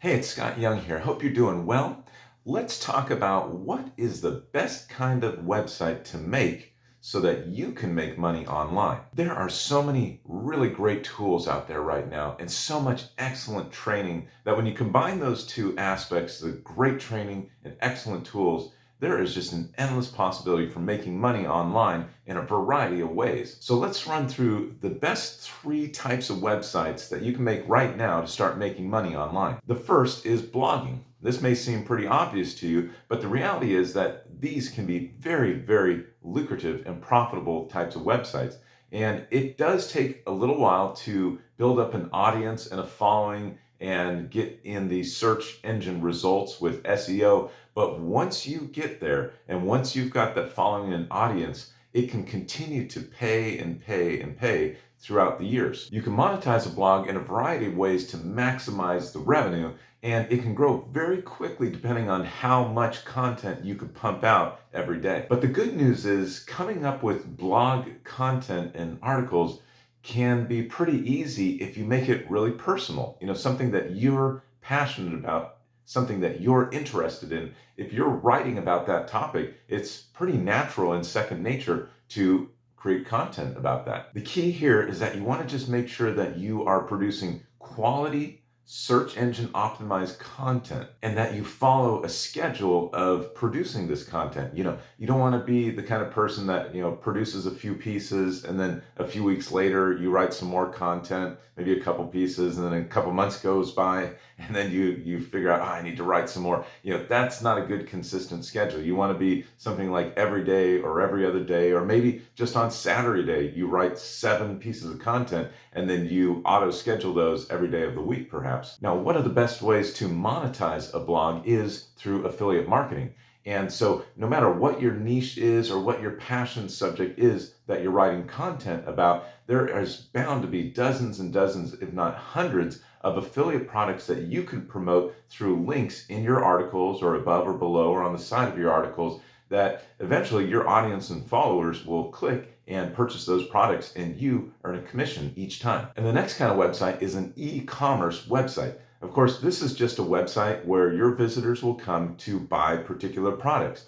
Hey, it's Scott Young here. Hope you're doing well. Let's talk about what is the best kind of website to make so that you can make money online. There are so many really great tools out there right now and so much excellent training that when you combine those two aspects, the great training and excellent tools, there is just an endless possibility for making money online in a variety of ways. So let's run through the best three types of websites that you can make right now to start making money online. The first is blogging. This may seem pretty obvious to you, but the reality is that these can be very, very lucrative and profitable types of websites. And it does take a little while to build up an audience and a following and get in the search engine results with SEO. But once you get there and once you've got that following and audience, it can continue to pay and pay and pay throughout the years. You can monetize a blog in a variety of ways to maximize the revenue, and it can grow very quickly depending on how much content you could pump out every day. But the good news is coming up with blog content and articles can be pretty easy if you make it really personal, something that you're passionate about, something that you're interested in. If you're writing about that topic, it's pretty natural and second nature to create content about that. The key here is that you want to just make sure that you are producing quality search engine optimized content and that you follow a schedule of producing this content. You don't want to be the kind of person that, produces a few pieces and then a few weeks later you write some more content, maybe a couple pieces, and then a couple months goes by and then you figure out, I need to write some more. That's not a good consistent schedule. You want to be something like every day or every other day, or maybe just on Saturday you write 7 pieces of content and then you auto schedule those every day of the week perhaps. Now, one of the best ways to monetize a blog is through affiliate marketing. And so no matter what your niche is or what your passion subject is that you're writing content about, there is bound to be dozens and dozens, if not hundreds, of affiliate products that you can promote through links in your articles or above or below or on the side of your articles that eventually your audience and followers will click and purchase those products, and you earn a commission each time. And the next kind of website is an e-commerce website. Of course, this is just a website where your visitors will come to buy particular products.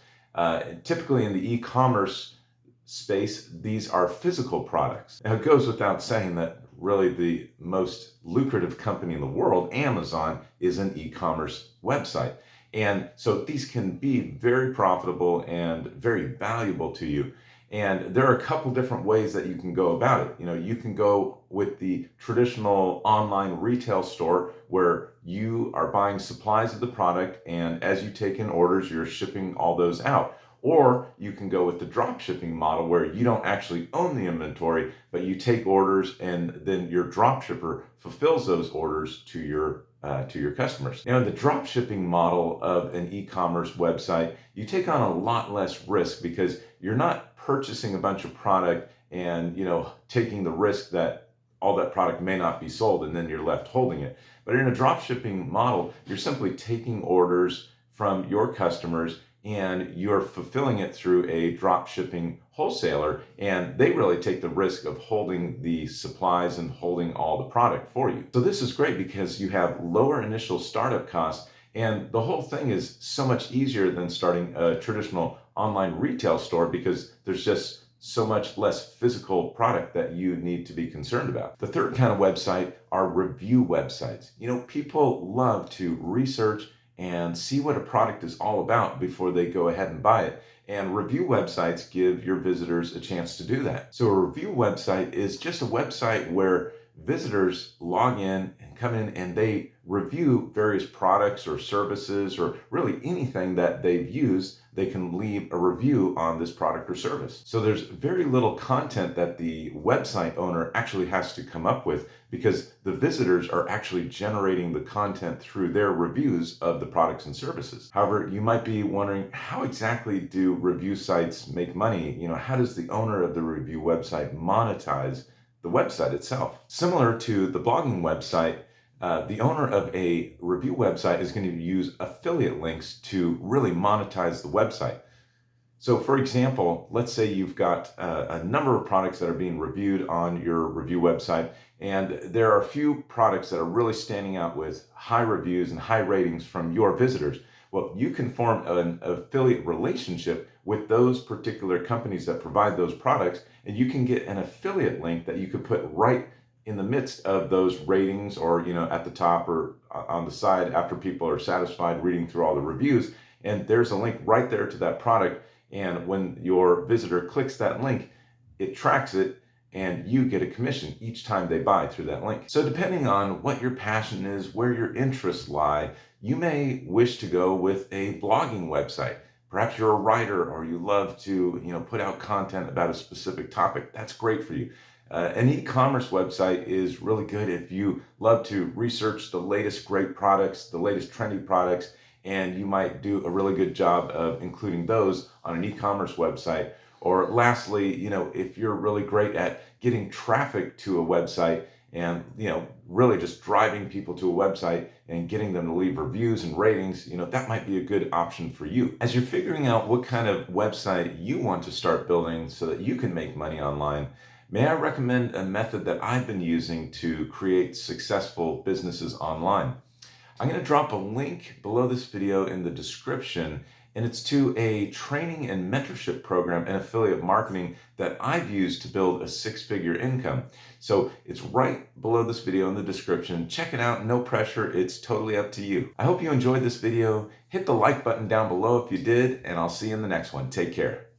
Typically in the e-commerce space, these are physical products. Now, it goes without saying that really the most lucrative company in the world, Amazon, is an e-commerce website. And so these can be very profitable and very valuable to you. And there are a couple different ways that you can go about it. You can go with the traditional online retail store where you are buying supplies of the product, and as you take in orders, you're shipping all those out. Or you can go with the drop shipping model where you don't actually own the inventory, but you take orders and then your drop shipper fulfills those orders to your customers. Now, in the drop shipping model of an e-commerce website, you take on a lot less risk because you're not purchasing a bunch of product and taking the risk that all that product may not be sold and then you're left holding it. But in a drop shipping model, you're simply taking orders from your customers and you're fulfilling it through a drop shipping wholesaler, and they really take the risk of holding the supplies and holding all the product for you. So this is great because you have lower initial startup costs, and the whole thing is so much easier than starting a traditional online retail store because there's just so much less physical product that you need to be concerned about. The third kind of website are review websites. People love to research and see what a product is all about before they go ahead and buy it. And review websites give your visitors a chance to do that. So a review website is just a website where visitors log in and come in and they review various products or services or really anything that they've used. They can leave a review on this product or service. So there's very little content that the website owner actually has to come up with because the visitors are actually generating the content through their reviews of the products and services. However, you might be wondering, how exactly do review sites make money? How does the owner of the review website monetize the website itself? Similar to the blogging website, the owner of a review website is going to use affiliate links to really monetize the website. So, for example, let's say you've got a number of products that are being reviewed on your review website, and there are a few products that are really standing out with high reviews and high ratings from your visitors. Well, you can form an affiliate relationship with those particular companies that provide those products, and you can get an affiliate link that you could put right in the midst of those ratings, or at the top or on the side after people are satisfied reading through all the reviews. And there's a link right there to that product, and when your visitor clicks that link, it tracks it, and you get a commission each time they buy through that link. So depending on what your passion is, where your interests lie, you may wish to go with a blogging website. Perhaps you're a writer, or you love to, put out content about a specific topic. That's great for you. An e-commerce website is really good if you love to research the latest great products, the latest trendy products, and you might do a really good job of including those on an e-commerce website. Or lastly, if you're really great at getting traffic to a website, and really just driving people to a website and getting them to leave reviews and ratings, that might be a good option for you. As you're figuring out what kind of website you want to start building so that you can make money online, may I recommend a method that I've been using to create successful businesses online. I'm going to drop a link below this video in the description, and it's to a training and mentorship program in affiliate marketing that I've used to build a six-figure income. So it's right below this video in the description. Check it out, no pressure, it's totally up to you. I hope you enjoyed this video. Hit the like button down below if you did, and I'll see you in the next one. Take care.